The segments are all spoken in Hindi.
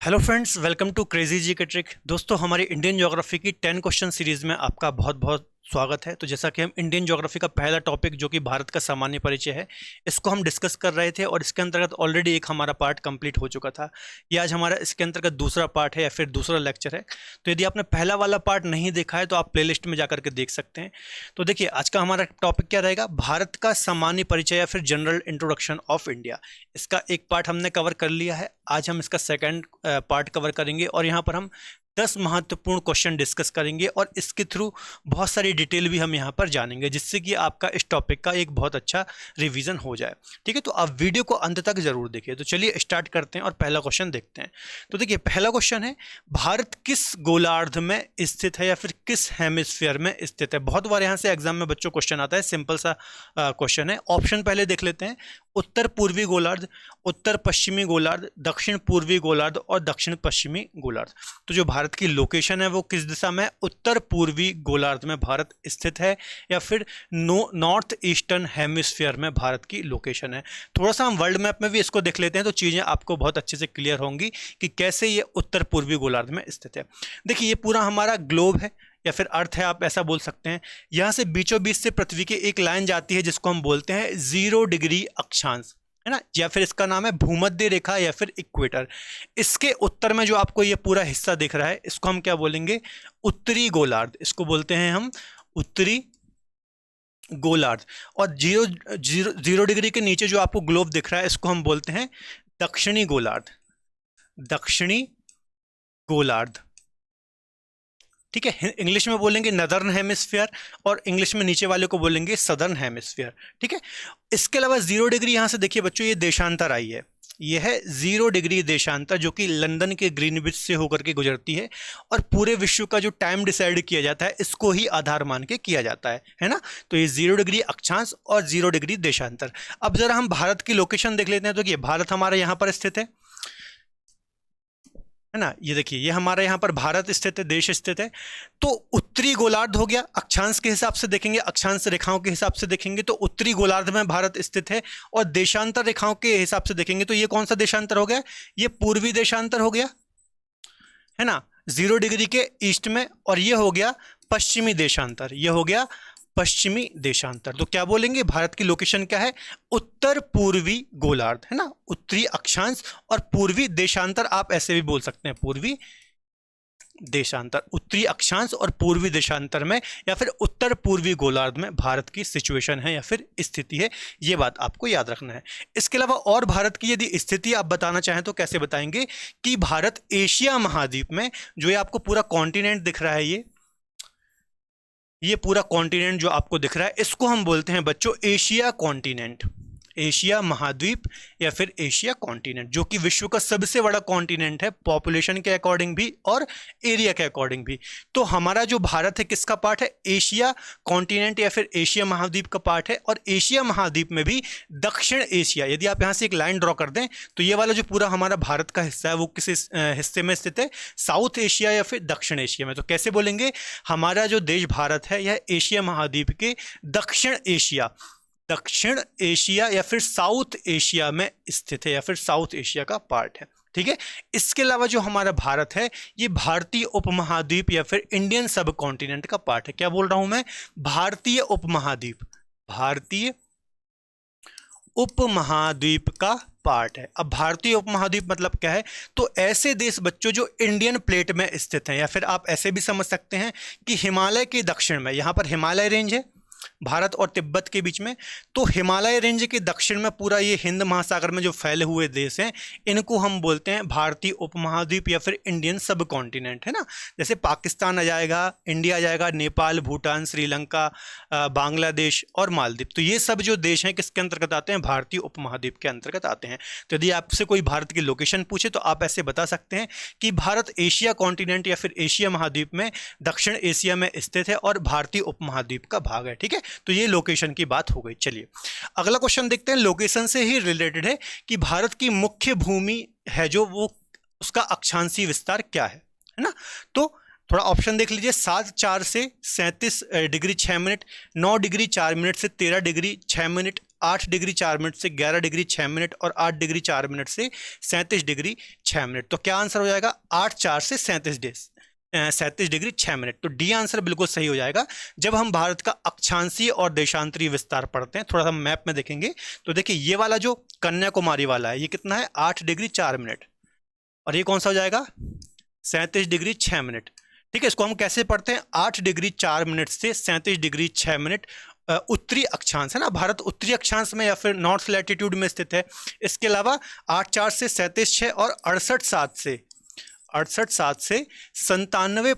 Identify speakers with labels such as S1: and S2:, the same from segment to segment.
S1: Hello friends, welcome to crazy G K trick. दोस्तों, हमारी इंडियन ज्योग्राफी की 10 क्वेश्चन सीरीज में आपका बहुत बहुत स्वागत है। तो जैसा कि हम इंडियन ज्योग्राफी का पहला टॉपिक जो कि भारत का सामान्य परिचय है, इसको हम डिस्कस कर रहे थे और इसके अंतर्गत ऑलरेडी एक हमारा पार्ट कंप्लीट हो चुका था। ये आज हमारा इसके अंतर्गत दूसरा पार्ट है या फिर दूसरा लेक्चर है। तो यदि आपने पहला वाला पार्ट नहीं देखा है तो आप प्लेलिस्ट में जाकर के देख सकते हैं। तो देखिए, आज का हमारा टॉपिक क्या रहेगा, भारत का सामान्य परिचय या फिर जनरल इंट्रोडक्शन ऑफ इंडिया। इसका एक पार्ट हमने कवर कर लिया है, आज हम इसका सेकंड पार्ट कवर करेंगे और यहाँ पर हम 10 महत्वपूर्ण क्वेश्चन डिस्कस करेंगे और इसके थ्रू बहुत सारी डिटेल भी हम यहाँ पर जानेंगे, जिससे कि आपका इस टॉपिक का एक बहुत अच्छा रिवीजन हो जाए। ठीक है, तो आप वीडियो को अंत तक जरूर देखिए। तो चलिए स्टार्ट करते हैं और पहला क्वेश्चन देखते हैं। तो देखिए, पहला क्वेश्चन है, भारत किस गोलार्ध में स्थित है या फिर किस हेमिस्फीयर में स्थित है। बहुत बार यहाँ से एग्जाम में बच्चों क्वेश्चन आता है, सिंपल सा क्वेश्चन है। ऑप्शन पहले देख लेते हैं, उत्तर पूर्वी गोलार्ध, उत्तर पश्चिमी गोलार्ध, दक्षिण पूर्वी गोलार्ध और दक्षिण पश्चिमी गोलार्ध। तो जो भारत की लोकेशन है वो किस दिशा में, उत्तर पूर्वी गोलार्ध में भारत स्थित है या फिर नॉर्थ ईस्टर्न हेमिस्फीयर में भारत की लोकेशन है। थोड़ा सा हम वर्ल्ड मैप में भी इसको देख लेते हैं तो चीजें आपको बहुत अच्छे से क्लियर होंगी कि कैसे ये उत्तर पूर्वी गोलार्ध में स्थित है। देखिए, ये पूरा हमारा ग्लोब है या फिर अर्थ है, आप ऐसा बोल सकते हैं। यहां से बीचों बीच से पृथ्वी की एक लाइन जाती है जिसको हम बोलते हैं 0 डिग्री अक्षांश, है ना, या फिर इसका नाम है भूमध्य रेखा या फिर इक्वेटर। इसके उत्तर में जो आपको ये पूरा हिस्सा दिख रहा है, इसको हम क्या बोलेंगे, उत्तरी गोलार्ध। इसको बोलते हैं हम उत्तरी गोलार्ध। और जीरो जीरो जीरो डिग्री के नीचे जो आपको ग्लोब दिख रहा है, इसको हम बोलते हैं दक्षिणी गोलार्ध, दक्षिणी गोलार्ध। ठीक है, इंग्लिश में बोलेंगे नदर्न हेमिस्फीयर और इंग्लिश में नीचे वाले को बोलेंगे सदर्न हेमिस्फीयर। ठीक है, इसके अलावा 0 डिग्री यहां से देखिए बच्चों, ये देशांतर आई है, यह है 0 डिग्री देशांतर, जो कि लंदन के ग्रीनविच से होकर के गुजरती है और पूरे विश्व का जो टाइम डिसाइड किया जाता है इसको ही आधार मान के किया जाता है ना। तो ये 0 डिग्री अक्षांश और 0 डिग्री देशांतर। अब जरा हम भारत की लोकेशन देख लेते हैं। तो ये भारत हमारा यहां पर स्थित है ना, ये देखिए, ये हमारा यहाँ पर भारत स्थित है, देश स्थित है। तो उत्तरी गोलार्ध हो गया, अक्षांश के हिसाब से देखेंगे, अक्षांश रेखाओं के हिसाब से देखेंगे तो उत्तरी गोलार्ध में भारत स्थित है। और देशांतर रेखाओं के हिसाब से देखेंगे तो ये कौन सा देशांतर हो गया, ये पूर्वी देशांतर हो गया, है ना, 0 डिग्री के ईस्ट में। और ये हो गया पश्चिमी देशांतर, ये हो गया पश्चिमी देशांतर। तो क्या बोलेंगे, भारत की लोकेशन क्या है, उत्तर पूर्वी गोलार्ध, है ना, उत्तरी अक्षांश और पूर्वी देशांतर, आप ऐसे भी बोल सकते हैं पूर्वी देशांतर। उत्तरी अक्षांश और पूर्वी देशांतर में या फिर उत्तर पूर्वी गोलार्ध में भारत की सिचुएशन है या फिर स्थिति है, ये बात आपको याद रखना है। इसके अलावा और भारत की यदि स्थिति आप बताना चाहें तो कैसे बताएंगे कि भारत एशिया महाद्वीप में, जो ये आपको पूरा कॉन्टिनेंट दिख रहा है, ये पूरा कॉन्टिनेंट जो आपको दिख रहा है, इसको हम बोलते हैं बच्चों एशिया कॉन्टिनेंट, एशिया महाद्वीप या फिर एशिया कॉन्टिनेंट, जो कि विश्व का सबसे बड़ा कॉन्टिनेंट है, पॉपुलेशन के अकॉर्डिंग भी और एरिया के अकॉर्डिंग भी। तो हमारा जो भारत है किसका पार्ट है, एशिया कॉन्टिनेंट या फिर एशिया महाद्वीप का पार्ट है। और एशिया महाद्वीप में भी दक्षिण एशिया, यदि आप यहां से एक लाइन ड्रॉ कर दें तो ये वाला जो पूरा हमारा भारत का हिस्सा है वो किस हिस्से में स्थित है, साउथ एशिया या फिर दक्षिण एशिया में। तो कैसे बोलेंगे, हमारा जो देश भारत है यह एशिया महाद्वीप के दक्षिण एशिया, दक्षिण एशिया या फिर साउथ एशिया में स्थित है या फिर साउथ एशिया का पार्ट है। ठीक है, इसके अलावा जो हमारा भारत है ये भारतीय उपमहाद्वीप या फिर इंडियन सब कॉन्टिनेंट का पार्ट है। क्या बोल रहा हूं मैं, भारतीय उपमहाद्वीप, भारतीय उपमहाद्वीप का पार्ट है। अब भारतीय उपमहाद्वीप मतलब क्या है, तो ऐसे देश बच्चों जो इंडियन प्लेट में स्थित हैं, या फिर आप ऐसे भी समझ सकते हैं कि हिमालय के दक्षिण में, यहां पर हिमालय रेंज है भारत और तिब्बत के बीच में, तो हिमालय रेंज के दक्षिण में पूरा ये हिंद महासागर में जो फैले हुए देश हैं, इनको हम बोलते हैं भारतीय उपमहाद्वीप या फिर इंडियन सब कॉन्टिनेंट, है ना। जैसे पाकिस्तान आ जाएगा, इंडिया आ जाएगा, नेपाल, भूटान, श्रीलंका, बांग्लादेश और मालदीव। तो ये सब जो देश हैं किसके अंतर्गत आते हैं, भारतीय उपमहाद्वीप के अंतर्गत आते हैं। तो यदि आपसे कोई भारत की लोकेशन पूछे तो आप ऐसे बता सकते हैं कि भारत एशिया कॉन्टिनेंट या फिर एशिया महाद्वीप में दक्षिण एशिया में स्थित है और भारतीय उपमहाद्वीप का भाग है। ठीक है, तो ये लोकेशन की बात हो गई। चलिए अगला क्वेश्चन देखते हैं, लोकेशन से ही रिलेटेड है कि भारत की मुख्य भूमि है जो, वो उसका अक्षांशीय विस्तार क्या है ना। तो थोड़ा ऑप्शन देख लीजिए, 7 4 से 37 डिग्री 6 मिनट, 9 डिग्री 4 मिनट से 13 डिग्री 6 मिनट, 8 डिग्री 4 मिनट से 11 डिग्री 6 मिनट और 8 डिग्री 4 मिनट से 37 डिग्री 6 मिनट। तो क्या आंसर हो जाएगा? 8 4 से 37 डिग्री 6 मिनट। तो डी आंसर बिल्कुल सही हो जाएगा। जब हम भारत का अक्षांशीय और देशांतरीय विस्तार पढ़ते हैं, थोड़ा सा मैप में देखेंगे तो देखिए ये वाला जो कन्याकुमारी वाला है ये कितना है? 8 डिग्री 4 मिनट। और ये कौन सा हो जाएगा? 37 डिग्री 6 मिनट। ठीक है, इसको हम कैसे पढ़ते हैं? 8 डिग्री 4 मिनट से 37 डिग्री 6 मिनट उत्तरी अक्षांश है ना, भारत उत्तरी अक्षांश में या फिर नॉर्थ लैटिट्यूड में स्थित है। इसके अलावा 8 4 से 37 6 और 68 7 से 97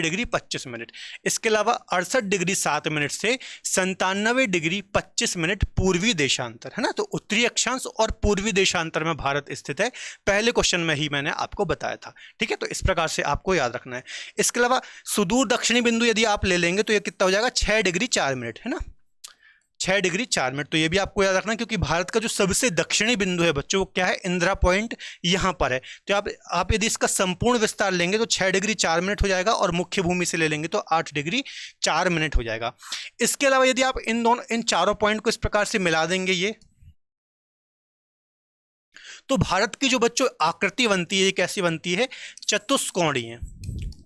S1: डिग्री 25 मिनट। इसके अलावा 68 डिग्री 7 मिनट से 97 डिग्री 25 मिनट पूर्वी देशांतर है ना। तो उत्तरी अक्षांश और पूर्वी देशांतर में भारत स्थित है। पहले क्वेश्चन में ही मैंने आपको बताया था। ठीक है, तो इस प्रकार से आपको याद रखना है। इसके अलावा सुदूर दक्षिणी बिंदु यदि आप ले लेंगे तो यह कितना हो जाएगा? 6 डिग्री 4 मिनट है ना, 6 डिग्री 4 मिनट। तो ये भी आपको याद रखना है, क्योंकि भारत का जो सबसे दक्षिणी बिंदु है बच्चों वो क्या है? इंदिरा पॉइंट यहाँ पर है। तो आप यदि इसका संपूर्ण विस्तार लेंगे तो 6 डिग्री 4 मिनट हो जाएगा, और मुख्य भूमि से ले लेंगे तो 8 डिग्री 4 मिनट हो जाएगा। इसके अलावा यदि आप इन चारों पॉइंट को इस प्रकार से मिला देंगे ये, तो भारत की जो बच्चों आकृति बनती है ये कैसी बनती है? चतुष्कोणीय,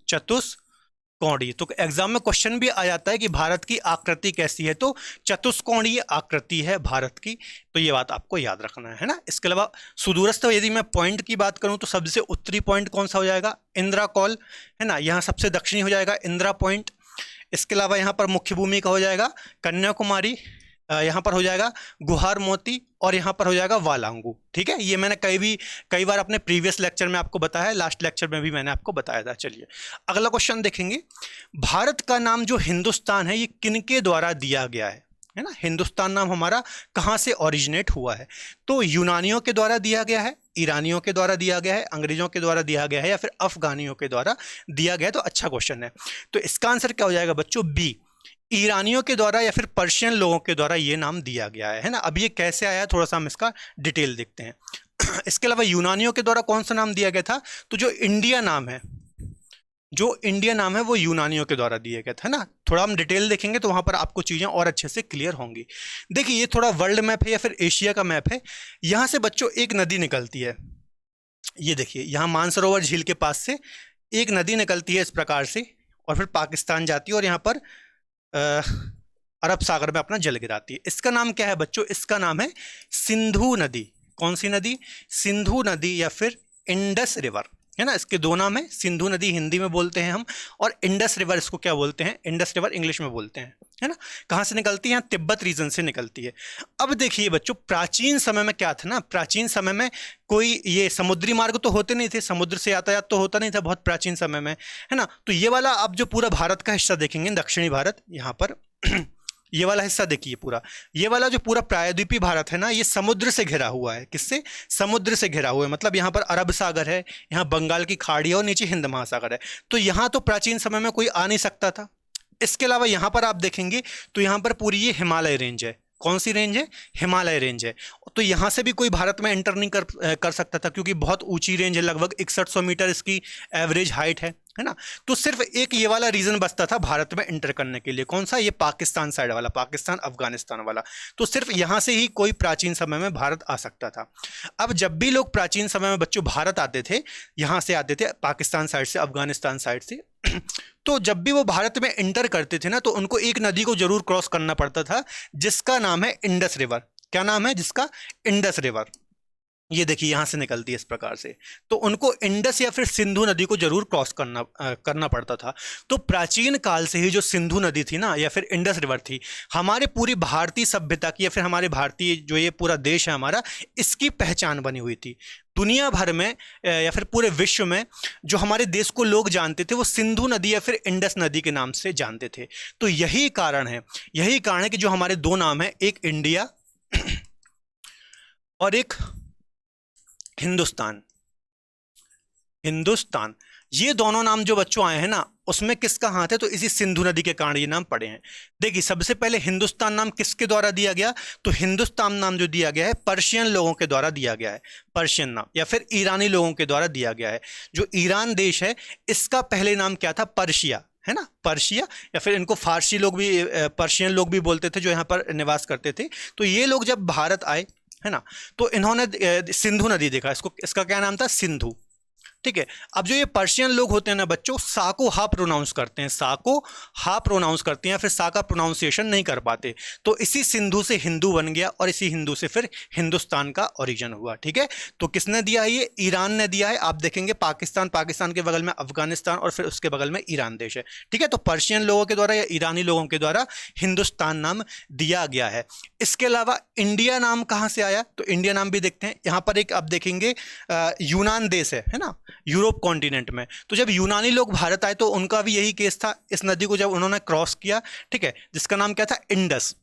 S1: चतुष्कोणीय। तो एग्जाम में क्वेश्चन भी आ जाता है कि भारत की आकृति कैसी है, तो चतुष्कोणीय आकृति है भारत की। तो ये बात आपको याद रखना है ना। इसके अलावा सुदूरस्थ यदि मैं पॉइंट की बात करूं तो सबसे उत्तरी पॉइंट कौन सा हो जाएगा? इंदिरा कॉल है ना, यहाँ सबसे दक्षिणी हो जाएगा इंदिरा पॉइंट। इसके अलावा यहाँ पर मुख्य भूमि का हो जाएगा कन्याकुमारी, यहाँ पर हो जाएगा गुहार मोती, और यहाँ पर हो जाएगा वालांगू। ठीक है, ये मैंने कई बार अपने प्रीवियस लेक्चर में आपको बताया है, लास्ट लेक्चर में भी मैंने आपको बताया था। चलिए अगला क्वेश्चन देखेंगे। भारत का नाम जो हिंदुस्तान है ये किनके द्वारा दिया गया है ना? हिंदुस्तान नाम हमारा कहाँ से ओरिजिनेट हुआ है? तो यूनानियों के द्वारा दिया गया है, ईरानियों के द्वारा दिया गया है, अंग्रेजों के द्वारा दिया गया है, या फिर अफगानियों के द्वारा दिया गया है? तो अच्छा क्वेश्चन है। तो इसका आंसर क्या हो जाएगा बच्चों? बी, ईरानियों के द्वारा या फिर पर्शियन लोगों के द्वारा ये नाम दिया गया है ना। अब ये कैसे आया थोड़ा सा हम इसका डिटेल देखते हैं। इसके अलावा यूनानियों के द्वारा कौन सा नाम दिया गया था? तो जो इंडिया नाम है वो यूनानियों के द्वारा दिया गया था ना। थोड़ा हम डिटेल देखेंगे तो वहां पर आपको चीजें और अच्छे से क्लियर होंगी। देखिए ये थोड़ा वर्ल्ड मैप है या फिर एशिया का मैप है। यहां से बच्चों एक नदी निकलती है, ये देखिए यहाँ मानसरोवर झील के पास से एक नदी निकलती है इस प्रकार से, और फिर पाकिस्तान जाती है और यहाँ पर अरब सागर में अपना जल गिराती है। इसका नाम क्या है बच्चों? इसका नाम है सिंधु नदी। कौन सी नदी? सिंधु नदी या फिर इंडस रिवर है ना। इसके दो नाम है, सिंधु नदी हिंदी में बोलते हैं हम, और इंडस रिवर इसको क्या बोलते हैं? इंडस रिवर इंग्लिश में बोलते हैं है ना। कहाँ से निकलती है? यहाँ तिब्बत रीजन से निकलती है। अब देखिए बच्चों, प्राचीन समय में क्या था ना, प्राचीन समय में कोई ये समुद्री मार्ग तो होते नहीं थे, समुद्र से यातायात तो होता नहीं था बहुत प्राचीन समय में है ना। तो ये वाला आप जो पूरा भारत का हिस्सा देखेंगे, दक्षिणी भारत, यहाँ पर ये वाला हिस्सा देखिए पूरा, ये वाला जो पूरा प्रायद्वीपीय भारत है ना, ये समुद्र से घिरा हुआ है। किससे? समुद्र से घिरा हुआ है। मतलब यहाँ पर अरब सागर है, यहाँ बंगाल की खाड़ी है और नीचे हिंद महासागर है। तो यहाँ तो प्राचीन समय में कोई आ नहीं सकता था। इसके अलावा यहाँ पर आप देखेंगे तो यहाँ पर पूरी ये हिमालय रेंज है। कौन सी रेंज है? हिमालय रेंज है। तो यहाँ से भी कोई भारत में एंटर नहीं कर सकता था, क्योंकि बहुत ऊंची रेंज है, लगभग 6100 मीटर इसकी एवरेज हाइट है ना। तो सिर्फ एक ये वाला रीजन बचता था भारत में एंटर करने के लिए। कौन सा? ये पाकिस्तान साइड वाला, पाकिस्तान अफगानिस्तान वाला। तो सिर्फ यहाँ से ही कोई प्राचीन समय में भारत आ सकता था। अब जब भी लोग प्राचीन समय में बच्चों भारत आते थे, यहाँ से आते थे पाकिस्तान साइड से, अफगानिस्तान साइड से, तो जब भी वो भारत में एंटर करते थे ना, तो उनको एक नदी को जरूर क्रॉस करना पड़ता था, जिसका नाम है इंडस रिवर। क्या नाम है जिसका? Indus river. ये देखिए यहाँ से निकलती है इस प्रकार से। तो उनको इंडस या फिर सिंधु नदी को जरूर क्रॉस करना पड़ता था। तो प्राचीन काल से ही जो सिंधु नदी थी ना, या फिर इंडस रिवर थी, हमारे पूरी भारतीय सभ्यता की, या फिर हमारे भारतीय जो ये पूरा देश है हमारा, इसकी पहचान बनी हुई थी। दुनिया भर में या फिर पूरे विश्व में जो हमारे देश को लोग जानते थे, वो सिंधु नदी या फिर इंडस नदी के नाम से जानते थे। तो यही कारण है कि जो हमारे दो नाम है, एक इंडिया और एक हिंदुस्तान, ये दोनों नाम जो बच्चों आए हैं ना, उसमें किसका हाथ है? तो इसी सिंधु नदी के कारण ये नाम पड़े हैं। देखिए सबसे पहले हिंदुस्तान नाम किसके द्वारा दिया गया? तो हिंदुस्तान नाम जो दिया गया है पर्शियन लोगों के द्वारा दिया गया है। पर्शियन नाम या फिर ईरानी लोगों के द्वारा दिया गया है। जो ईरान देश है, इसका पहले नाम क्या था? पर्शिया है ना, पर्शिया, या फिर इनको फारसी लोग भी, पर्शियन लोग भी बोलते थे, जो यहाँ पर निवास करते थे। तो ये लोग जब भारत आए, है ना, तो इन्होंने सिंधु नदी देखा, इसको, इसका क्या नाम था, सिंधु। ठीक है। अब जो ये पर्शियन लोग होते हैं ना बच्चों, सा को हा प्रोनाउंस करते हैं, सा को हा प्रोनाउंस करते हैं, या फिर सा का प्रोनाउंसिएशन नहीं कर पाते। तो इसी सिंधु से हिंदू बन गया, और इसी हिंदू से फिर हिंदुस्तान का ओरिजिन हुआ। ठीक है। तो किसने दिया है ये? ईरान ने दिया है। आप देखेंगे पाकिस्तान, पाकिस्तान के बगल में अफगानिस्तान, और फिर उसके बगल में ईरान देश है। ठीक है। तो पर्शियन लोगों के द्वारा या ईरानी लोगों के द्वारा हिंदुस्तान नाम दिया गया है। इसके अलावा इंडिया नाम कहाँ से आया? तो इंडिया नाम भी देखते हैं। यहाँ पर एक आप देखेंगे यूनान देश है ना, यूरोप कॉन्टिनेंट में। तो जब यूनानी लोग भारत आए तो उनका भी यही केस था, इस नदी को जब उन्होंने क्रॉस किया, ठीक है, जिसका नाम क्या था? इंडस।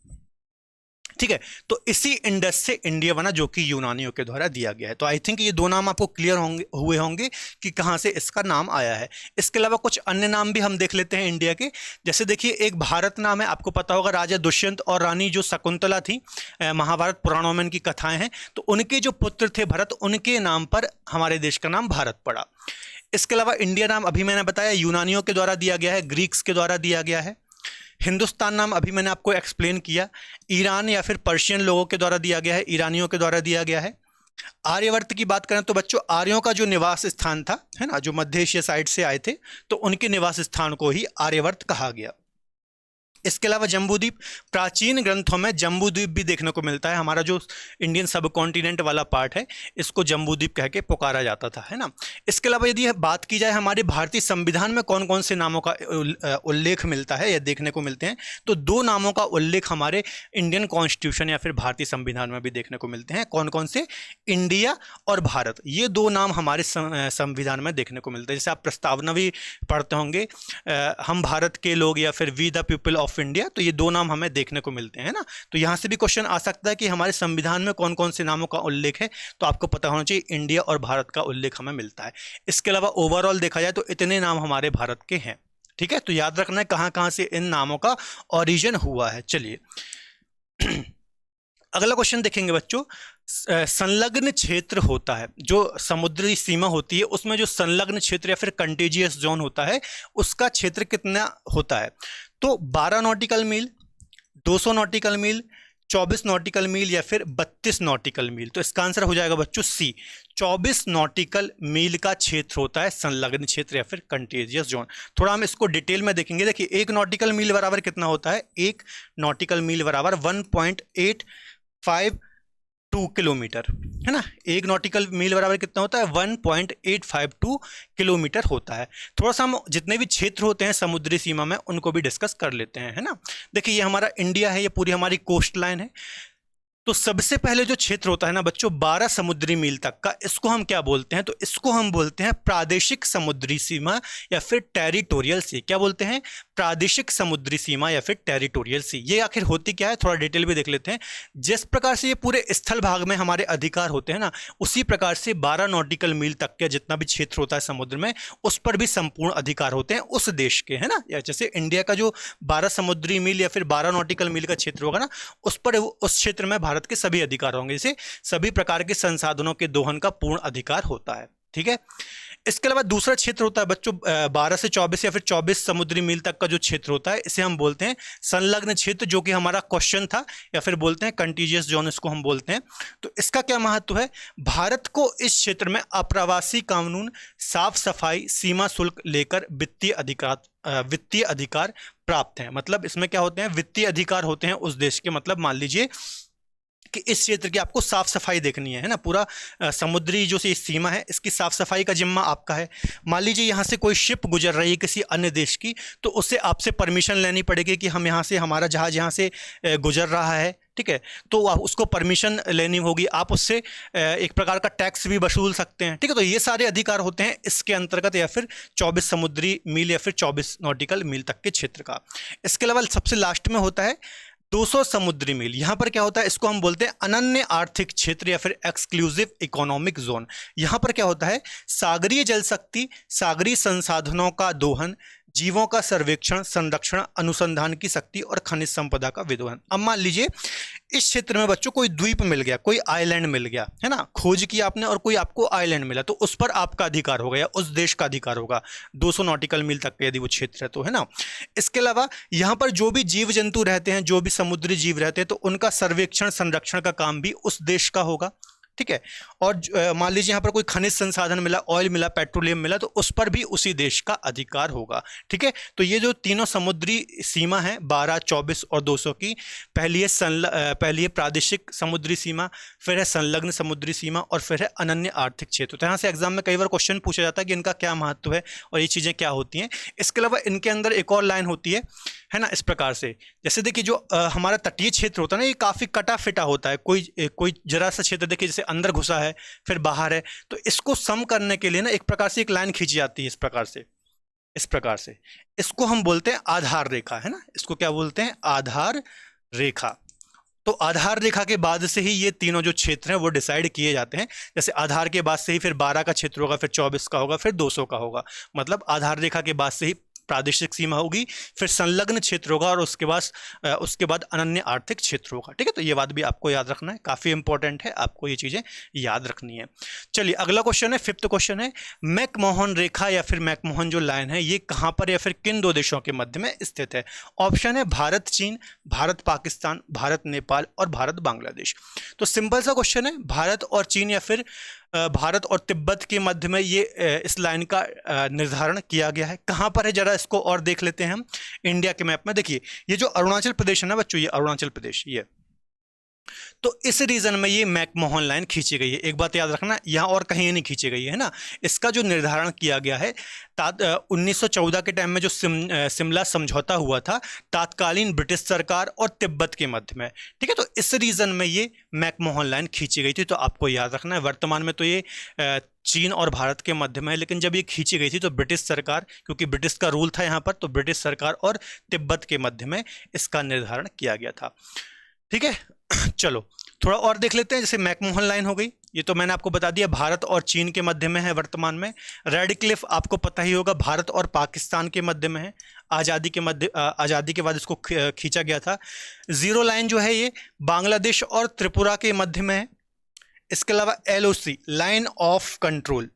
S1: ठीक है। तो इसी इंडस से इंडिया बना, जो कि यूनानियों के द्वारा दिया गया है। तो आई थिंक ये दो नाम आपको क्लियर हुए होंगे कि कहां से इसका नाम आया है। इसके अलावा कुछ अन्य नाम भी हम देख लेते हैं इंडिया के। जैसे देखिए, एक भारत नाम है, आपको पता होगा राजा दुष्यंत और रानी जो शकुंतला थी, महाभारत पुराणों में इनकी कथाएं हैं, तो उनके जो पुत्र थे भरत, उनके नाम पर हमारे देश का नाम भारत पड़ा। इसके अलावा इंडिया नाम अभी मैंने बताया यूनानियों के द्वारा दिया गया है, ग्रीक्स के द्वारा दिया गया है। हिंदुस्तान नाम अभी मैंने आपको एक्सप्लेन किया, ईरान या फिर पर्शियन लोगों के द्वारा दिया गया है, ईरानियों के द्वारा दिया गया है। आर्यवर्त की बात करें तो बच्चों, आर्यों का जो निवास स्थान था, है ना, जो मध्य एशिया साइड से आए थे, तो उनके निवास स्थान को ही आर्यवर्त कहा गया। इसके अलावा जम्बूद्वीप, प्राचीन ग्रंथों में जम्बूद्वीप भी देखने को मिलता है। हमारा जो इंडियन सब कॉन्टिनेंट वाला पार्ट है, इसको जम्बूद्वीप कह के पुकारा जाता था, है ना। इसके अलावा यदि बात की जाए हमारे भारतीय संविधान में कौन कौन से नामों का उल्लेख मिलता है या देखने को मिलते हैं, तो दो नामों का उल्लेख हमारे इंडियन कॉन्स्टिट्यूशन या फिर भारतीय संविधान में भी देखने को मिलते हैं। कौन कौन से? इंडिया और भारत, ये दो नाम हमारे संविधान में देखने को मिलते हैं। जैसे आप प्रस्तावना भी पढ़ते होंगे, हम भारत के लोग या फिर we the people of India, तो ये दो नाम हमें देखने को मिलते हैं ना। तो यहां से भी क्वेश्चन आ सकता है कि हमारे संविधान में कौन कौन से नामों का उल्लेख है, तो आपको पता होना चाहिए इंडिया और भारत का उल्लेख हमें मिलता है। इसके अलावा ओवरऑल देखा जाए तो इतने नाम हमारे भारत के हैं। ठीक है। तो याद रखना है कहां कहां से इन नामों का ओरिजिन हुआ है। चलिए अगला क्वेश्चन देखेंगे बच्चों। संलग्न क्षेत्र होता है, जो समुद्री सीमा होती है उसमें जो संलग्न क्षेत्र या फिर कंटेजियस जोन होता है, उसका क्षेत्र कितना होता है? तो 12 नॉटिकल मील, 200 नॉटिकल मील, 24 नॉटिकल मील, या फिर 32 नॉटिकल मील। तो इसका आंसर हो जाएगा बच्चों सी, 24 नॉटिकल मील का क्षेत्र होता है संलग्न क्षेत्र या फिर कंटेजियस जोन। थोड़ा हम इसको डिटेल में देखेंगे। देखिए, एक नॉटिकल मील बराबर कितना होता है? एक नॉटिकल मील बराबर 1.852 किलोमीटर, है ना। एक नॉटिकल मील बराबर कितना होता है? 1.852 किलोमीटर होता है। थोड़ा सा हम जितने भी क्षेत्र होते हैं समुद्री सीमा में उनको भी डिस्कस कर लेते हैं, है ना। देखिए, ये हमारा इंडिया है, ये पूरी हमारी कोस्ट लाइन है। तो सबसे पहले जो क्षेत्र होता है ना बच्चों, 12 समुद्री मील तक का, इसको हम क्या बोलते हैं? तो इसको हम बोलते हैं प्रादेशिक समुद्री सीमा या फिर टेरिटोरियल सी। क्या बोलते हैं? प्रादेशिक समुद्री सीमा या फिर टेरिटोरियल सी। ये आखिर होती क्या है, थोड़ा डिटेल भी देख लेते हैं। जिस प्रकार से ये पूरे स्थल भाग में हमारे अधिकार होते हैं ना, उसी प्रकार से 12 नॉटिकल मील तक के जितना भी क्षेत्र होता है समुद्र में, उस पर भी संपूर्ण अधिकार होते हैं उस देश के, है ना। या जैसे इंडिया का जो 12 समुद्री मील या फिर 12 नॉटिकल मील का क्षेत्र होगा ना, उस पर, उस क्षेत्र में भारत के सभी अधिकार होंगे। जैसे सभी प्रकार के संसाधनों के दोहन का पूर्ण अधिकार होता है। ठीक है। इसके अलावा दूसरा क्षेत्र होता है बच्चों 12 से 24 या फिर 24 समुद्री मील तक का जो क्षेत्र होता है, इसे हम बोलते हैं संलग्न क्षेत्र, जो कि हमारा क्वेश्चन था, या फिर बोलते हैं कंटीजियस जोन, इसको हम बोलते हैं। तो इसका क्या महत्व है? भारत को इस क्षेत्र में अप्रवासी कानून, साफ सफाई, सीमा शुल्क लेकर वित्तीय अधिकार प्राप्त है। मतलब इसमें क्या होते हैं? वित्तीय अधिकार होते हैं उस देश के। मतलब मान लीजिए कि इस क्षेत्र की आपको साफ सफाई देखनी है ना, पूरा समुद्री जो सी सीमा है इसकी साफ सफाई का जिम्मा आपका है। मान लीजिए यहाँ से कोई शिप गुजर रही है किसी अन्य देश की, तो उससे आपसे परमिशन लेनी पड़ेगी कि हम यहाँ से, हमारा जहाज यहाँ से गुजर रहा है, ठीक है, तो आप उसको परमिशन लेनी होगी। आप उससे एक प्रकार का टैक्स भी वसूल सकते हैं, ठीक है। तो ये सारे अधिकार होते हैं इसके अंतर्गत, या फिर 24 समुद्री मील या फिर 24 नॉटिकल मील तक के क्षेत्र का। इसके अलावा सबसे लास्ट में होता है 200 समुद्री मील। यहां पर क्या होता है? इसको हम बोलते हैं अनन्य आर्थिक क्षेत्र या फिर एक्सक्लूसिव इकोनॉमिक जोन। यहां पर क्या होता है? सागरीय जल शक्ति, सागरीय संसाधनों का दोहन, जीवों का सर्वेक्षण, संरक्षण, अनुसंधान की शक्ति और खनिज संपदा का विद्वहन। अब मान लीजिए इस क्षेत्र में बच्चों कोई द्वीप मिल गया, कोई आइलैंड मिल गया, है ना, खोज की आपने और कोई आपको आइलैंड मिला, तो उस पर आपका अधिकार होगा या उस देश का अधिकार होगा 200 नॉटिकल मील तक का यदि वो क्षेत्र है तो, है ना। इसके अलावा यहाँ पर जो भी जीव जंतु रहते हैं, जो भी समुद्री जीव रहते हैं, तो उनका सर्वेक्षण संरक्षण का काम भी उस देश का होगा, ठीक है। और मान लीजिए यहाँ पर कोई खनिज संसाधन मिला, ऑयल मिला, पेट्रोलियम मिला, तो उस पर भी उसी देश का अधिकार होगा, ठीक है। तो ये जो तीनों समुद्री सीमा है 12, 24 और 200 की, पहली है प्रादेशिक समुद्री सीमा, फिर है संलग्न समुद्री सीमा और फिर है अनन्य आर्थिक क्षेत्र। तो यहाँ से एग्जाम में कई बार क्वेश्चन पूछा जाता है कि इनका क्या महत्व है और ये चीज़ें क्या होती हैं। इसके अलावा इनके अंदर एक और लाइन होती है ना, इस प्रकार से, जैसे देखिए जो हमारा तटीय क्षेत्र होता है ना, ये काफ़ी कटा फिटा होता है, कोई जरा सा क्षेत्र देखिए जैसे अंदर घुसा है फिर बाहर है, तो इसको सम करने के लिए ना एक प्रकार से एक लाइन खींची जाती है इस प्रकार से, इस प्रकार से। इसको हम बोलते हैं आधार रेखा, है ना, इसको क्या बोलते हैं, आधार रेखा। तो आधार रेखा के बाद से ही ये तीनों जो क्षेत्र हैं वो डिसाइड किए जाते हैं। जैसे आधार के बाद से ही फिर 12 का क्षेत्र होगा, फिर 24 का होगा, फिर 200 का होगा, मतलब आधार रेखा के बाद से ही प्रादेशिक सीमा होगी, फिर संलग्न क्षेत्र होगा और उसके बाद अनन्य आर्थिक क्षेत्र होगा, ठीक है। तो ये बात भी आपको याद रखना है, काफी इंपॉर्टेंट है, आपको ये चीजें याद रखनी है। चलिए अगला क्वेश्चन है, फिफ्थ क्वेश्चन है, मैकमोहन रेखा या फिर मैकमोहन जो लाइन है ये कहां पर या फिर किन दो देशों के मध्य में स्थित है। ऑप्शन है भारत चीन, भारत पाकिस्तान, भारत नेपाल और भारत बांग्लादेश। तो सिंपल सा क्वेश्चन है, भारत और चीन या फिर भारत और तिब्बत के मध्य में ये इस लाइन का निर्धारण किया गया है। कहाँ पर है जरा इसको और देख लेते हैं हम इंडिया के मैप में। देखिए ये जो अरुणाचल प्रदेश है ना बच्चों, ये अरुणाचल प्रदेश, ये तो इस रीजन में ये मैकमोहन लाइन खींची गई है। एक बात याद रखना, यहाँ और कहीं नहीं खींची गई है ना। इसका जो निर्धारण किया गया है 1914 के टाइम में जो शिमला समझौता हुआ था तात्कालीन ब्रिटिश सरकार और तिब्बत के मध्य में, ठीक है। तो इस रीजन में ये मैकमोहन लाइन खींची गई थी, तो आपको याद रखना है। वर्तमान में तो ये चीन और भारत के मध्य में है, लेकिन जब ये खींची गई थी तो ब्रिटिश सरकार, क्योंकि ब्रिटिश का रूल था यहाँ पर, तो ब्रिटिश सरकार और तिब्बत के मध्य में इसका निर्धारण किया गया था, ठीक है। चलो थोड़ा और देख लेते हैं। जैसे मैकमोहन लाइन हो गई, ये तो मैंने आपको बता दिया भारत और चीन के मध्य में है वर्तमान में। रेड क्लिफ आपको पता ही होगा, भारत और पाकिस्तान के मध्य में है। आज़ादी के बाद इसको खींचा गया था। जीरो लाइन जो है ये बांग्लादेश और त्रिपुरा के मध्य में है। इसके अलावा LOC लाइन ऑफ कंट्रोल,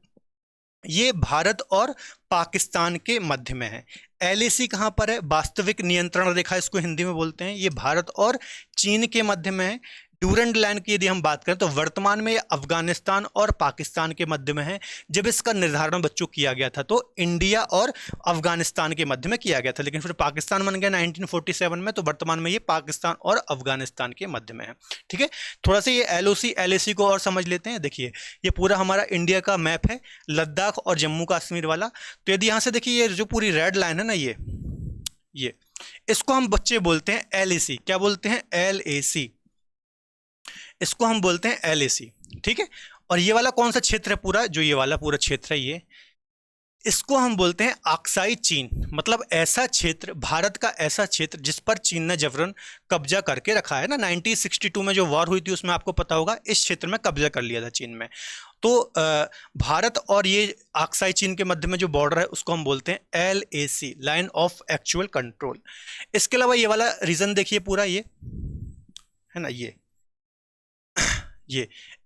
S1: ये भारत और पाकिस्तान के मध्य में है। LAC कहाँ पर है, वास्तविक नियंत्रण रेखा इसको हिंदी में बोलते हैं, ये भारत और चीन के मध्य में है। ड्यूरेंट लाइन की यदि हम बात करें तो वर्तमान में ये अफगानिस्तान और पाकिस्तान के मध्य में है। जब इसका निर्धारण बच्चों किया गया था तो इंडिया और अफगानिस्तान के मध्य में किया गया था, लेकिन फिर पाकिस्तान बन गया 1947 में, तो वर्तमान में ये पाकिस्तान और अफगानिस्तान के मध्य में है, ठीक है। थोड़ा सा ये LOC LAC को और समझ लेते हैं। देखिए ये पूरा हमारा इंडिया का मैप है, लद्दाख और जम्मू कश्मीर वाला। तो यदि यहाँ से देखिए ये जो पूरी रेड लाइन है ना, ये इसको हम बच्चे बोलते हैं LAC। क्या बोलते हैं, LAC, इसको हम बोलते हैं LAC, ठीक है। और ये वाला कौन सा क्षेत्र है पूरा, जो ये वाला पूरा क्षेत्र है ये, इसको हम बोलते हैं अक्साई चीन। मतलब ऐसा क्षेत्र, भारत का ऐसा क्षेत्र जिस पर चीन ने जबरन कब्जा करके रखा है ना। 1962 में जो वॉर हुई थी उसमें आपको पता होगा इस क्षेत्र में कब्जा कर लिया था चीन में। तो भारत और ये अक्साई चीन के मध्य में जो बॉर्डर है उसको हम बोलते हैं LAC line of actual control. इसके अलावा ये वाला रीजन देखिए पूरा, ये है ना, ये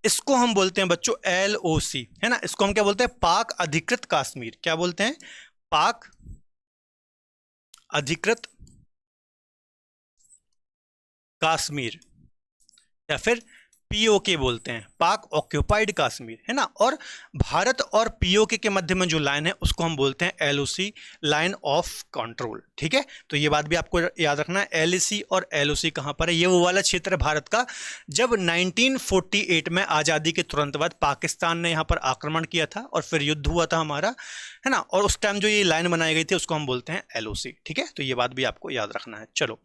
S1: इसको हम बोलते हैं बच्चों LOC, है ना। इसको हम क्या बोलते हैं, पाक अधिकृत कश्मीर। क्या बोलते हैं, पाक अधिकृत कश्मीर, या फिर POK बोलते हैं, पाक ऑक्यूपाइड कश्मीर, है ना। और भारत और POK के मध्य में जो लाइन है उसको हम बोलते हैं LOC लाइन ऑफ कंट्रोल, ठीक है। तो ये बात भी आपको याद रखना है, LAC और LOC कहाँ पर है। ये वो वाला क्षेत्र है भारत का जब 1948 में आज़ादी के तुरंत बाद पाकिस्तान ने यहाँ पर आक्रमण किया था और फिर युद्ध हुआ था हमारा, है ना। और उस टाइम जो ये लाइन बनाई गई थी उसको हम बोलते हैं LOC, ठीक है। तो ये बात भी आपको याद रखना है। चलो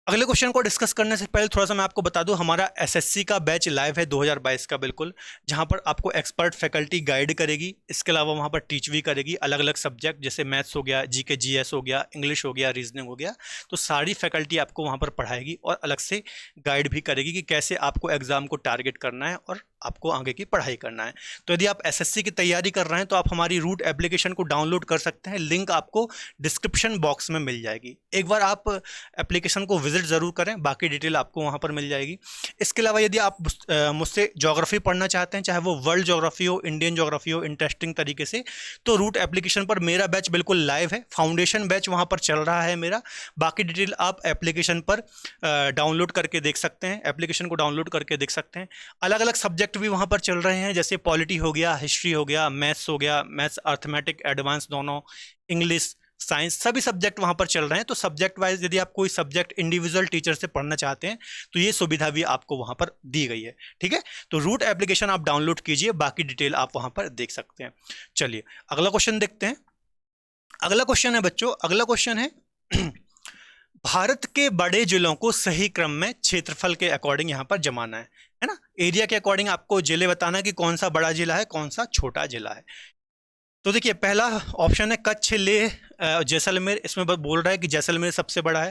S1: अगले क्वेश्चन को डिस्कस करने से पहले थोड़ा सा मैं आपको बता दूं, हमारा एसएससी का बैच लाइव है 2022 का, बिल्कुल, जहां पर आपको एक्सपर्ट फैकल्टी गाइड करेगी। इसके अलावा वहां पर टीच भी करेगी अलग अलग सब्जेक्ट, जैसे मैथ्स हो गया, जीके जीएस हो गया, इंग्लिश हो गया, रीजनिंग हो गया। तो सारी फैकल्टी आपको वहां पर पढ़ाएगी और अलग से गाइड भी करेगी कि कैसे आपको एग्जाम को टारगेट करना है और आपको आगे की पढ़ाई करना है। तो यदि आप एसएससी की तैयारी कर रहे हैं तो आप हमारी रूट एप्लीकेशन को डाउनलोड कर सकते हैं, लिंक आपको डिस्क्रिप्शन बॉक्स में मिल जाएगी। एक बार आप एप्लीकेशन को विजिट जरूर करें, बाकी डिटेल आपको वहां पर मिल जाएगी। इसके अलावा यदि आप मुझसे ज्योग्राफी पढ़ना चाहते हैं, चाहे वो वर्ल्ड ज्योग्राफी हो, इंडियन ज्योग्राफी हो, इंटरेस्टिंग तरीके से, तो रूट एप्लीकेशन पर मेरा बैच बिल्कुल लाइव है, फाउंडेशन बैच वहां पर चल रहा है मेरा। बाकी डिटेल आप एप्लीकेशन पर डाउनलोड करके देख सकते हैं, एप्लीकेशन को डाउनलोड करके देख सकते हैं। अलग अलग सब्जेक्ट भी वहां पर चल रहे हैं, जैसे पॉलिटी हो गया, हिस्ट्री हो गया, मैथ्स हो गया, मैथ्स अर्थमेटिक एडवांस दोनों, इंग्लिश, साइंस, सभी सब्जेक्ट वहां पर चल रहे हैं। तो सब्जेक्ट वाइज यदि आप कोई सब्जेक्ट इंडिविजुअल टीचर से पढ़ना चाहते हैं तो ये सुविधा भी आपको वहां पर दी गई है, ठीक है। तो रूट एप्लीकेशन आप डाउनलोड कीजिए, बाकी डिटेल आप वहां पर देख सकते हैं। चलिए अगला क्वेश्चन देखते हैं। अगला क्वेश्चन है बच्चों, अगला क्वेश्चन है भारत के बड़े जिलों को सही क्रम में क्षेत्रफल के अकॉर्डिंग यहां पर जमाना है ना, एरिया के अकॉर्डिंग आपको जिले बताना कि कौन सा बड़ा जिला है, कौन सा छोटा जिला है। तो देखिए पहला ऑप्शन है कच्छ, लेह, जैसलमेर। इसमें बोल रहा है कि जैसलमेर सबसे बड़ा है,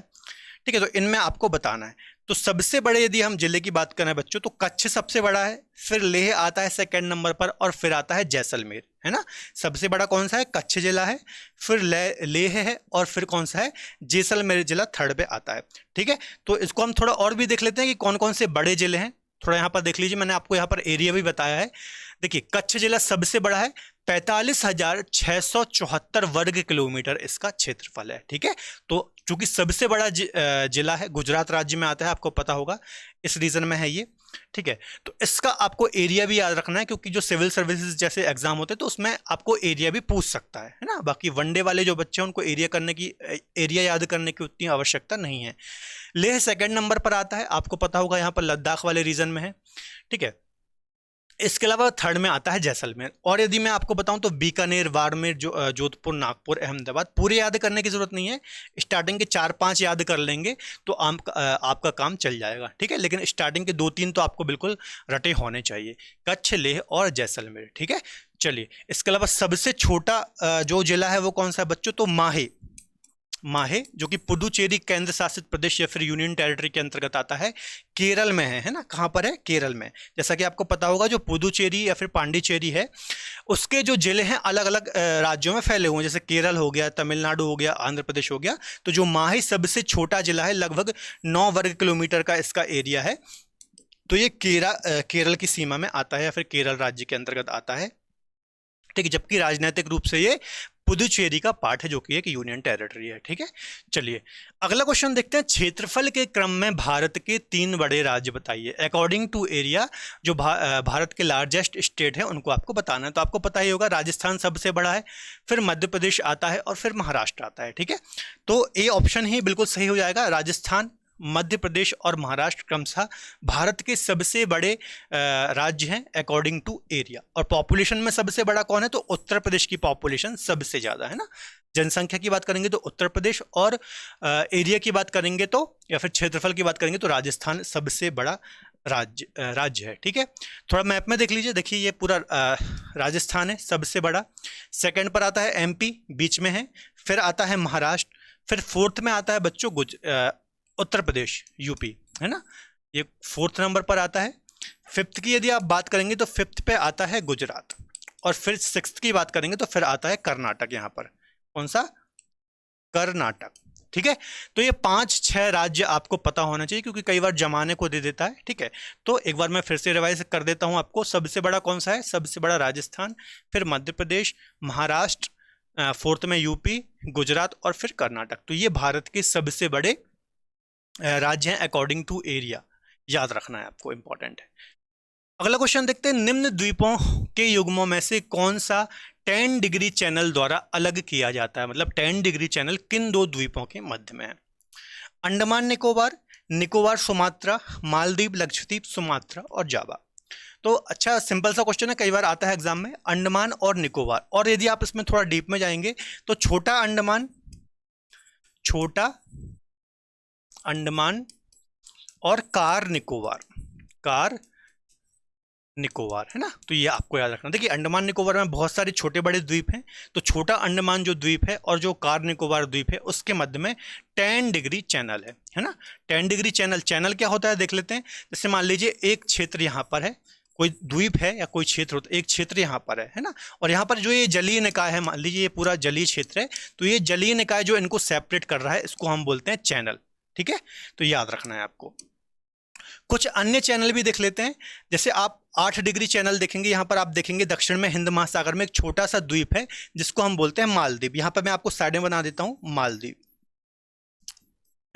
S1: ठीक है। तो इनमें आपको बताना है। तो सबसे बड़े यदि हम जिले की बात करें बच्चों, तो कच्छ सबसे बड़ा है, फिर लेह आता है सेकंड नंबर पर, और फिर आता है जैसलमेर, है ना। सबसे बड़ा कौन सा है? कच्छ जिला है, फिर लेह है, और फिर कौन सा है? जैसलमेर जिला थर्ड पे आता है, ठीक है। तो इसको हम थोड़ा और भी देख लेते हैं कि कौन कौन से बड़े जिले हैं। थोड़ा यहाँ पर देख लीजिए, मैंने आपको यहाँ पर एरिया भी बताया है। देखिए कच्छ जिला सबसे बड़ा है, 45,674 वर्ग किलोमीटर इसका क्षेत्रफल है, ठीक है। तो चूंकि सबसे बड़ा जिला है, गुजरात राज्य में आता है, आपको पता होगा, इस रीजन में है ये, ठीक है। तो इसका आपको एरिया भी याद रखना है, क्योंकि जो सिविल सर्विसेज जैसे एग्जाम होते हैं तो उसमें आपको एरिया भी पूछ सकता है ना। बाकी वनडे वाले जो बच्चे हैं उनको एरिया याद करने की उतनी आवश्यकता नहीं है। लेह सेकंड नंबर पर आता है, आपको पता होगा, यहाँ पर लद्दाख वाले रीजन में है, ठीक है। इसके अलावा थर्ड में आता है जैसलमेर। और यदि मैं आपको बताऊं तो बीकानेर, बाड़मेर, जोधपुर, नागपुर, अहमदाबाद, पूरे याद करने की जरूरत नहीं है। स्टार्टिंग के 4-5 याद कर लेंगे तो आपका काम चल जाएगा, ठीक है। लेकिन स्टार्टिंग के 2-3 तो आपको बिल्कुल रटे होने चाहिए, कच्छ, लेह और जैसलमेर, ठीक है। चलिए इसके अलावा सबसे छोटा जो जिला है वो कौन सा है बच्चों? तो माहे, जो कि पुडुचेरी केंद्र शासित प्रदेश या फिर यूनियन टेरिटरी के अंतर्गत आता है, केरल में है ना। कहां पर है? केरल में। जैसा कि आपको पता होगा, जो पुडुचेरी या फिर पांडिचेरी है, उसके जो जिले हैं अलग अलग राज्यों में फैले हुए हैं, जैसे केरल हो गया, तमिलनाडु हो गया, आंध्र प्रदेश हो गया। तो जो माहे सबसे छोटा जिला है, लगभग 9 वर्ग किलोमीटर का इसका एरिया है। तो ये केरल की सीमा में आता है या फिर केरल राज्य के अंतर्गत आता है, ठीक है। जबकि राजनीतिक रूप से ये पुदुचेरी का पार्ट है, जो कि एक यूनियन टेरिटरी है, ठीक है। चलिए अगला क्वेश्चन देखते हैं। क्षेत्रफल के क्रम में भारत के 3 बड़े राज्य बताइए अकॉर्डिंग टू एरिया। जो भारत के लार्जेस्ट स्टेट है उनको आपको बताना है। तो आपको पता ही होगा, राजस्थान सबसे बड़ा है, फिर मध्य प्रदेश आता है, और फिर महाराष्ट्र आता है, ठीक है। तो ए ऑप्शन ही बिल्कुल सही हो जाएगा। राजस्थान, मध्य प्रदेश और महाराष्ट्र क्रमशः भारत के सबसे बड़े राज्य हैं अकॉर्डिंग टू एरिया। और पॉपुलेशन में सबसे बड़ा कौन है? तो उत्तर प्रदेश की पॉपुलेशन सबसे ज्यादा है ना। जनसंख्या की बात करेंगे तो उत्तर प्रदेश, और एरिया की बात करेंगे तो, या फिर क्षेत्रफल की बात करेंगे तो राजस्थान सबसे बड़ा राज्य है, ठीक है। थोड़ा मैप में देख लीजिए, देखिए ये पूरा राजस्थान है सबसे बड़ा, सेकंड पर आता है एमपी, बीच में है, फिर आता है महाराष्ट्र, फिर फोर्थ में आता है बच्चों उत्तर प्रदेश, यूपी, है ना, ये 4th नंबर पर आता है। 5th की यदि आप बात करेंगे तो 5th पे आता है गुजरात, और फिर 6th की बात करेंगे तो फिर आता है कर्नाटक। यहाँ पर कौन सा? कर्नाटक, ठीक है। तो ये 5-6 राज्य आपको पता होना चाहिए, क्योंकि कई बार जमाने को दे देता है, ठीक है। तो एक बार मैं फिर से रिवाइज कर देता हूं आपको। सबसे बड़ा कौन सा है? सबसे बड़ा राजस्थान, फिर मध्य प्रदेश, महाराष्ट्र, 4th में यूपी, गुजरात, और फिर कर्नाटक। तो ये भारत के सबसे बड़े राज्य हैं अकॉर्डिंग टू एरिया, याद रखना है आपको, इंपॉर्टेंट है। अगला क्वेश्चन देखते हैं। निम्न द्वीपों के युग्मों में से कौन सा 10 डिग्री चैनल द्वारा अलग किया जाता है? मतलब 10 डिग्री चैनल किन 2 द्वीपों के मध्य में है? अंडमान निकोबार, निकोबार सुमात्रा, मालदीव, लक्षद्वीप, सुमात्रा और जावा। तो अच्छा सिंपल सा क्वेश्चन है, कई बार आता है एग्जाम में, अंडमान और निकोबार। और यदि आप इसमें थोड़ा डीप में जाएंगे तो छोटा अंडमान और कार निकोबार, कार निकोबार, है ना। तो ये आपको याद रखना। देखिए अंडमान निकोबार में बहुत सारे छोटे बड़े द्वीप हैं, तो छोटा अंडमान जो द्वीप है और जो कार निकोबार द्वीप है उसके मध्य में 10 डिग्री चैनल है ना। 10 डिग्री चैनल, चैनल क्या होता है देख लेते हैं। जैसे मान लीजिए एक क्षेत्र यहाँ पर है, कोई द्वीप है या कोई क्षेत्र होता है, एक क्षेत्र यहाँ पर है ना, और यहाँ पर जो ये जलीय निकाय है, मान लीजिए ये पूरा जलीय क्षेत्र है, तो ये जलीय निकाय जो इनको सेपरेट कर रहा है इसको हम बोलते हैं चैनल, ठीक है। तो याद रखना है आपको। कुछ अन्य चैनल भी देख लेते हैं। जैसे आप 8 डिग्री चैनल देखेंगे, यहाँ पर आप देखेंगे दक्षिण में हिंद महासागर में एक छोटा सा द्वीप है जिसको हम बोलते हैं मालदीव। यहाँ पर मैं आपको साइड में बना देता हूँ मालदीव,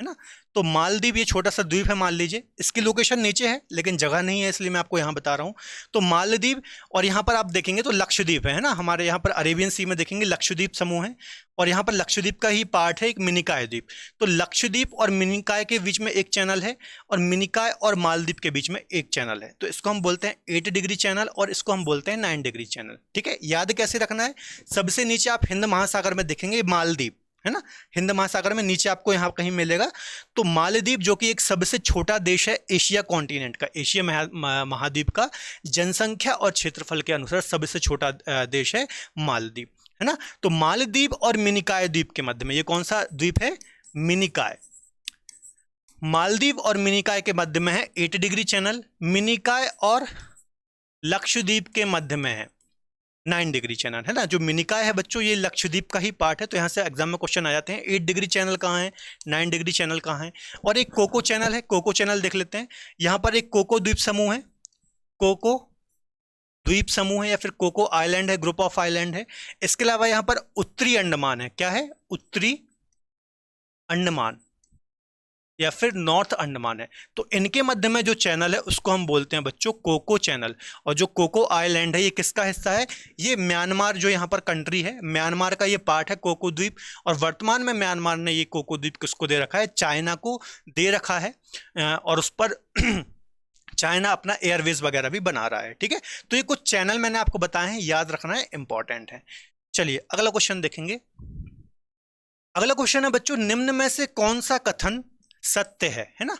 S1: है ना। तो मालदीव ये छोटा सा द्वीप है, मान लीजिए इसकी लोकेशन नीचे है लेकिन जगह नहीं है इसलिए मैं आपको यहाँ बता रहा हूँ। तो मालदीव, और यहाँ पर आप देखेंगे तो लक्षद्वीप है ना, हमारे यहाँ पर अरेबियन सी में देखेंगे लक्षद्वीप समूह है, और यहाँ पर लक्षद्वीप का ही पार्ट है एक मिनिकाय द्वीप। तो लक्षद्वीप और मिनिकाय के बीच में एक चैनल है और मिनिकाय और मालदीव के बीच में एक चैनल है, तो इसको हम बोलते हैं 8 डिग्री चैनल और इसको हम बोलते हैं 9 डिग्री चैनल, ठीक है। याद कैसे रखना है, सबसे नीचे आप हिंद महासागर में देखेंगे मालदीव, है ना, हिंद महासागर में नीचे आपको यहाँ कहीं मिलेगा। तो मालदीव जो कि एक सबसे छोटा देश है एशिया कॉन्टिनेंट का, एशिया महाद्वीप का जनसंख्या और क्षेत्रफल के अनुसार सबसे छोटा देश है मालदीव, है ना। तो मालदीव और मिनिकाय द्वीप के मध्य में ये कौन सा द्वीप है, मिनिकाय। मालदीव और मिनिकाय के मध्य में है 8 डिग्री चैनल, मिनिकाय और लक्षद्वीप के मध्य में है 9 डिग्री चैनल, है ना। जो मिनिकाय है बच्चों ये लक्षद्वीप का ही पार्ट है, तो यहाँ से एग्जाम में क्वेश्चन आ जाते हैं 8 डिग्री चैनल कहाँ है, 9 डिग्री चैनल कहाँ है। और एक कोको चैनल है, कोको चैनल देख लेते हैं। यहाँ पर एक कोको द्वीप समूह है, कोको द्वीप समूह है या फिर कोको आइलैंड है, ग्रुप ऑफ आइलैंड है। इसके अलावा यहाँ पर उत्तरी अंडमान है, क्या है, उत्तरी अंडमान या फिर नॉर्थ अंडमान है। तो इनके मध्य में जो चैनल है उसको हम बोलते हैं बच्चों कोको चैनल। और जो कोको आइलैंड है ये किसका हिस्सा है, ये म्यांमार जो यहाँ पर कंट्री है, म्यांमार का ये पार्ट है कोको द्वीप। और वर्तमान में म्यांमार ने ये कोको द्वीप किसको दे रखा है, चाइना को दे रखा है, और उस पर चाइना अपना एयरवेज वगैरह भी बना रहा है, ठीक है। तो ये कुछ चैनल मैंने आपको बताए हैं, याद रखना है, इंपॉर्टेंट है। चलिए अगला क्वेश्चन देखेंगे। अगला क्वेश्चन है बच्चों, निम्न में से कौन सा कथन सत्य है ना।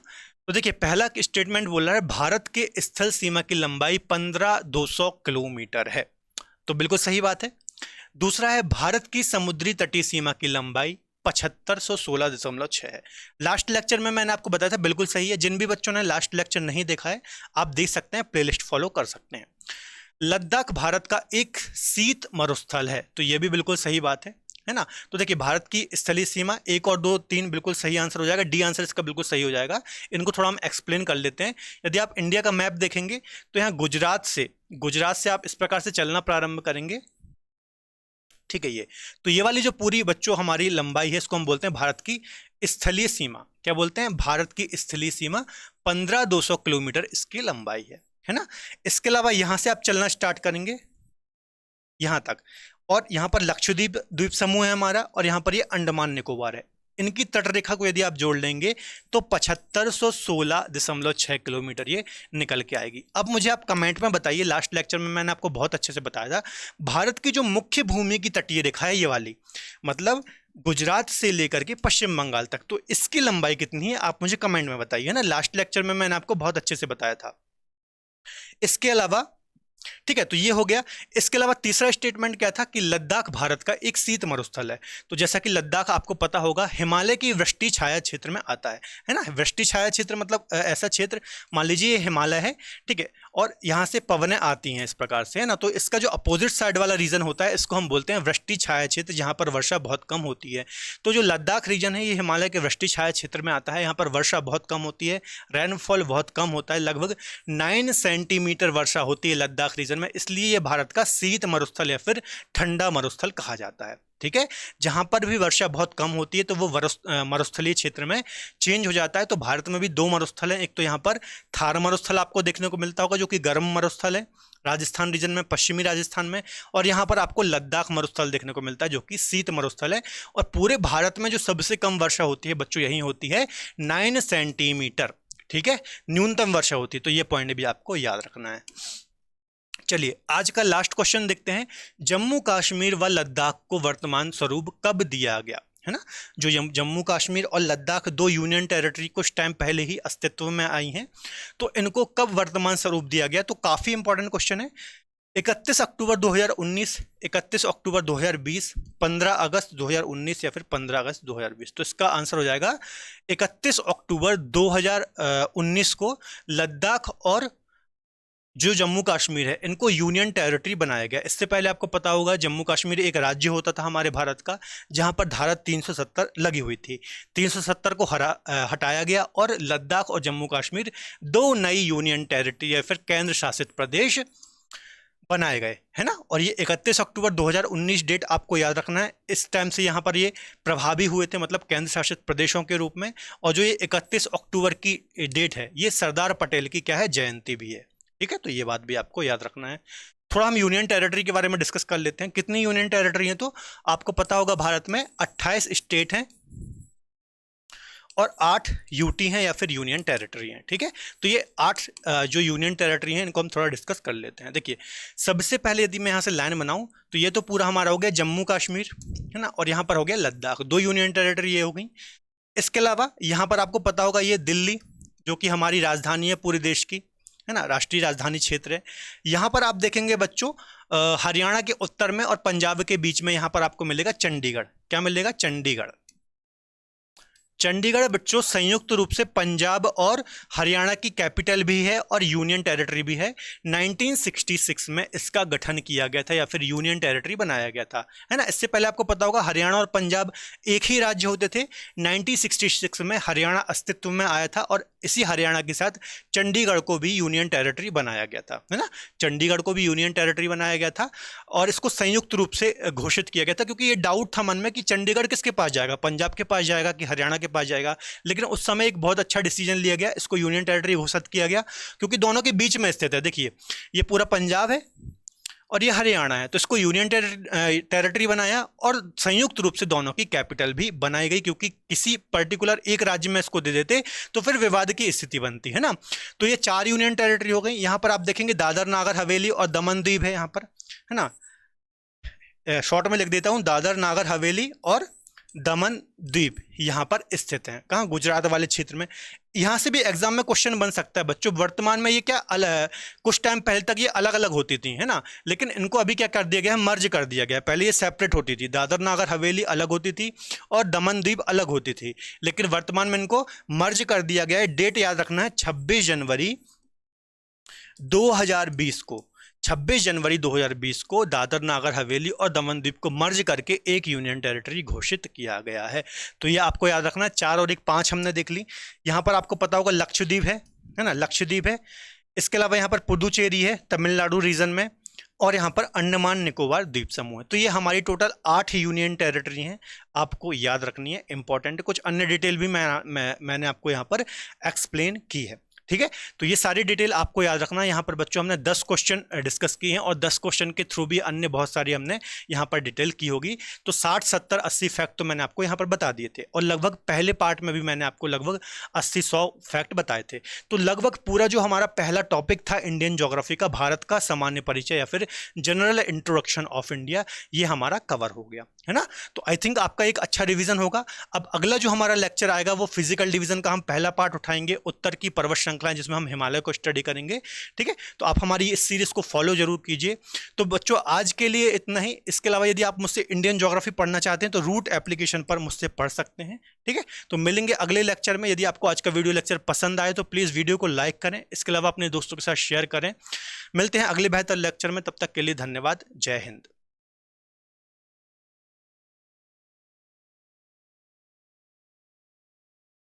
S1: तो देखिए पहला स्टेटमेंट बोल रहा है भारत के स्थल सीमा की लंबाई 15,200 किलोमीटर है, तो बिल्कुल सही बात है। दूसरा है भारत की समुद्री तटीय सीमा की लंबाई 7516.6 है। लास्ट लेक्चर में मैंने आपको बताया था, बिल्कुल सही है। जिन भी बच्चों ने लास्ट लेक्चर नहीं देखा है आप देख सकते हैं, प्लेलिस्ट फॉलो कर सकते हैं। लद्दाख भारत का एक शीत मरुस्थल है, तो यह भी बिल्कुल सही बात है ना। तो देखिए भारत की स्थलीय सीमा 1 और 2 3 बिल्कुल सही आंसर हो जाएगा, डी आंसर इसका बिल्कुल सही हो जाएगा। इनको थोड़ा हम एक्सप्लेन कर लेते हैं। यदि आप इंडिया का मैप देखेंगे तो यहाँ गुजरात से आप इस प्रकार से चलना प्रारंभ करेंगे, ठीक है। ये वाली जो पूरी बच्चों हमारी लंबाई है इसको हम बोलते हैं भारत की स्थलीय सीमा। क्या बोलते हैं, भारत की स्थलीय सीमा 15,200 किलोमीटर इसकी लंबाई है ना। इसके अलावा यहां से आप चलना स्टार्ट करेंगे यहां तक, और यहाँ पर लक्षद्वीप द्वीप समूह है हमारा, और यहाँ पर ये अंडमान निकोबार है। इनकी तटरेखा को यदि आप जोड़ लेंगे तो 7516.6 किलोमीटर ये निकल के आएगी। अब मुझे आप कमेंट में बताइए, लास्ट लेक्चर में मैंने आपको बहुत अच्छे से बताया था, भारत की जो मुख्य भूमि की तटीय रेखा है ये वाली, मतलब गुजरात से लेकर के पश्चिम बंगाल तक, तो इसकी लंबाई कितनी है आप मुझे कमेंट में बताइए ना। लास्ट लेक्चर में मैंने आपको बहुत अच्छे से बताया था। इसके अलावा ठीक है, तो ये हो गया। इसके अलावा तीसरा स्टेटमेंट क्या था कि लद्दाख भारत का एक शीत मरुस्थल है। तो जैसा कि लद्दाख आपको पता होगा हिमालय की वृष्टि छाया क्षेत्र में आता है ना। वृष्टि छाया क्षेत्र मतलब ऐसा क्षेत्र, मान लीजिए हिमालय है, ठीक है, और यहाँ से पवनें आती हैं इस प्रकार से, है ना। तो इसका जो अपोजिट साइड वाला रीजन होता है इसको हम बोलते हैं वृष्टि छाया क्षेत्र, जहाँ पर वर्षा बहुत कम होती है। तो जो लद्दाख रीजन है ये हिमालय के वृष्टि छाया क्षेत्र में आता है। यहाँ पर वर्षा बहुत कम होती है, रेनफॉल बहुत कम होता है, लगभग 9 सेंटीमीटर वर्षा होती है लद्दाख रीजन में, इसलिए यह भारत का शीत मरुस्थल या फिर ठंडा मरुस्थल कहा जाता है, ठीक है। जहां पर भी वर्षा बहुत कम होती है तो वो मरुस्थलीय क्षेत्र में चेंज हो जाता है। तो भारत में भी 2 मरुस्थल हैं, एक तो यहाँ पर थार मरुस्थल आपको देखने को मिलता होगा जो कि गर्म मरुस्थल है राजस्थान रीजन में, पश्चिमी राजस्थान में, और यहाँ पर आपको लद्दाख मरुस्थल देखने को मिलता है जो कि शीत मरुस्थल है। और पूरे भारत में जो सबसे कम वर्षा होती है बच्चों यही होती है 9 सेंटीमीटर, ठीक है, न्यूनतम वर्षा होती है। तो ये पॉइंट भी आपको याद रखना है। चलिए आज का लास्ट क्वेश्चन देखते हैं। जम्मू कश्मीर व लद्दाख को वर्तमान स्वरूप कब दिया गया, है ना, जो जम्मू कश्मीर और लद्दाख 2 यूनियन टेरिटरी कुछ टाइम पहले ही अस्तित्व में आई हैं, तो इनको कब वर्तमान स्वरूप दिया गया? तो काफी इंपॉर्टेंट क्वेश्चन है। 31 अक्टूबर 2019, 31 अक्टूबर 2020, 15 अगस्त 2019 या फिर 15 अगस्त 2020। तो इसका आंसर हो जाएगा 31 अक्टूबर 2019 को लद्दाख और जो जम्मू कश्मीर है इनको यूनियन टेरिटरी बनाया गया। इससे पहले आपको पता होगा जम्मू कश्मीर एक राज्य होता था हमारे भारत का, जहां पर धारा 370 लगी हुई थी। 370 को हटाया गया और लद्दाख और जम्मू कश्मीर 2 नई यूनियन टेरिटरी या फिर केंद्र शासित प्रदेश बनाए गए, है ना। और ये 31 अक्टूबर 2019 डेट आपको याद रखना है। इस टाइम से यहाँ पर ये प्रभावी हुए थे, मतलब केंद्र शासित प्रदेशों के रूप में। और जो ये 31 अक्टूबर की डेट है, ये सरदार पटेल की क्या है, जयंती भी है। ठीक है, तो ये बात भी आपको याद रखना है। थोड़ा हम यूनियन टेरिटरी के बारे में डिस्कस कर लेते हैं। कितनी यूनियन टेरिटरी हैं? तो आपको पता होगा भारत में 28 स्टेट हैं और 8 यूटी हैं या फिर यूनियन टेरिटरी हैं। ठीक है, तो ये 8 जो यूनियन टेरिटरी हैं इनको हम थोड़ा डिस्कस कर लेते हैं। देखिए, सबसे पहले यदि मैं यहाँ से लाइन बनाऊं तो ये तो पूरा हमारा हो गया जम्मू कश्मीर, है ना, और यहाँ पर हो गया लद्दाख, 2 यूनियन टेरिटरी ये हो गई। इसके अलावा यहाँ पर आपको पता होगा ये दिल्ली, जो कि हमारी राजधानी है पूरे देश की, है ना, राष्ट्रीय राजधानी क्षेत्र है। यहाँ पर आप देखेंगे बच्चों, हरियाणा के उत्तर में और पंजाब के बीच में यहाँ पर आपको मिलेगा चंडीगढ़। क्या मिलेगा? चंडीगढ़। चंडीगढ़ बच्चों संयुक्त रूप से पंजाब और हरियाणा की कैपिटल भी है और यूनियन टेरिटरी भी है। 1966 में इसका गठन किया गया था या फिर यूनियन टेरिटरी बनाया गया था, है ना। इससे पहले आपको पता होगा हरियाणा और पंजाब एक ही राज्य होते थे। 1966 में हरियाणा अस्तित्व में आया था और इसी हरियाणा के साथ चंडीगढ़ को भी यूनियन टेरिटरी बनाया गया था, है ना। चंडीगढ़ को भी यूनियन टेरिटरी बनाया गया था और इसको संयुक्त रूप से घोषित किया गया था, क्योंकि ये डाउट था मन में कि चंडीगढ़ किसके पास जाएगा, पंजाब के पास जाएगा कि हरियाणा के पास जाएगा। लेकिन उस समय एक बहुत अच्छा डिसीजन लिया गया, इसको यूनियन टेरिटरी घोषित किया गया, क्योंकि दोनों के बीच में स्थित है। देखिए, ये पूरा पंजाब है और ये हरियाणा है, तो इसको यूनियन टेरिटरी बनाया और संयुक्त रूप से दोनों की कैपिटल भी बनाई गई, क्योंकि किसी पर्टिकुलर एक राज्य में इसको दे देते तो फिर विवाद की स्थिति बनती है ना। तो ये 4 यूनियन टेरिटरी हो गई। यहाँ पर आप देखेंगे दादर नागर हवेली और दमन दीव है यहाँ पर, है ना। शॉर्ट में लिख देता हूँ, दादर नागर हवेली और दमन द्वीप यहाँ पर स्थित हैं। कहाँ? गुजरात वाले क्षेत्र में। यहाँ से भी एग्जाम में क्वेश्चन बन सकता है बच्चों। वर्तमान में ये क्या कुछ टाइम पहले तक ये अलग अलग होती थी, है ना, लेकिन इनको अभी क्या कर दिया गया है, मर्ज कर दिया गया है। पहले ये सेपरेट होती थी, दादर नागर हवेली अलग होती थी और दमन द्वीप अलग होती थी, लेकिन वर्तमान में इनको मर्ज कर दिया गया है। डेट याद रखना है, 26 जनवरी 2020 को, 26 जनवरी 2020 को दादर नागर हवेली और दमन द्वीप को मर्ज करके एक यूनियन टेरिटरी घोषित किया गया है। तो ये आपको याद रखना है। 4 और 1 5 हमने देख ली। यहाँ पर आपको पता होगा लक्षद्वीप है ना, लक्षद्वीप है। इसके अलावा यहाँ पर पुदुचेरी है तमिलनाडु रीजन में, और यहाँ पर अंडमान निकोबार द्वीप समूह है। तो ये हमारी टोटल 8 यूनियन टेरिटरी हैं, आपको याद रखनी है, इंपॉर्टेंट। कुछ अन्य डिटेल भी मैंने आपको यहाँ पर एक्सप्लेन की है। ठीक है, तो ये सारी डिटेल आपको याद रखना है। यहाँ पर बच्चों हमने 10 क्वेश्चन डिस्कस किए हैं और 10 क्वेश्चन के थ्रू भी अन्य बहुत सारी हमने यहाँ पर डिटेल की होगी। तो 60, 70, 80 फैक्ट तो मैंने आपको यहाँ पर बता दिए थे, और लगभग पहले पार्ट में भी मैंने आपको लगभग 80-100 फैक्ट बताए थे। तो लगभग पूरा जो हमारा पहला टॉपिक था इंडियन ज्योग्राफी का, भारत का सामान्य परिचय या फिर जनरल इंट्रोडक्शन ऑफ इंडिया, ये हमारा कवर हो गया, है ना। तो आई थिंक आपका एक अच्छा रिविजन होगा। अब अगला जो हमारा लेक्चर आएगा वो फिजिकल डिवीजन का हम पहला पार्ट उठाएंगे, उत्तर की पर्वत श्रृंखला, जिसमें हम हिमालय को स्टडी करेंगे। ठीक है, तो आप हमारी इस सीरीज को फॉलो जरूर कीजिए। तो बच्चों आज के लिए इतना ही। इसके अलावा यदि आप मुझसे इंडियन ज्योग्राफी पढ़ना चाहते हैं तो रूट एप्लीकेशन पर मुझसे पढ़ सकते हैं। ठीक है, तो मिलेंगे अगले लेक्चर में। यदि आपको आज का वीडियो लेक्चर पसंद आए तो प्लीज़ वीडियो को लाइक करें, इसके अलावा अपने दोस्तों के साथ शेयर करें। मिलते हैं अगले बेहतर लेक्चर में, तब तक के लिए धन्यवाद। जय हिंद।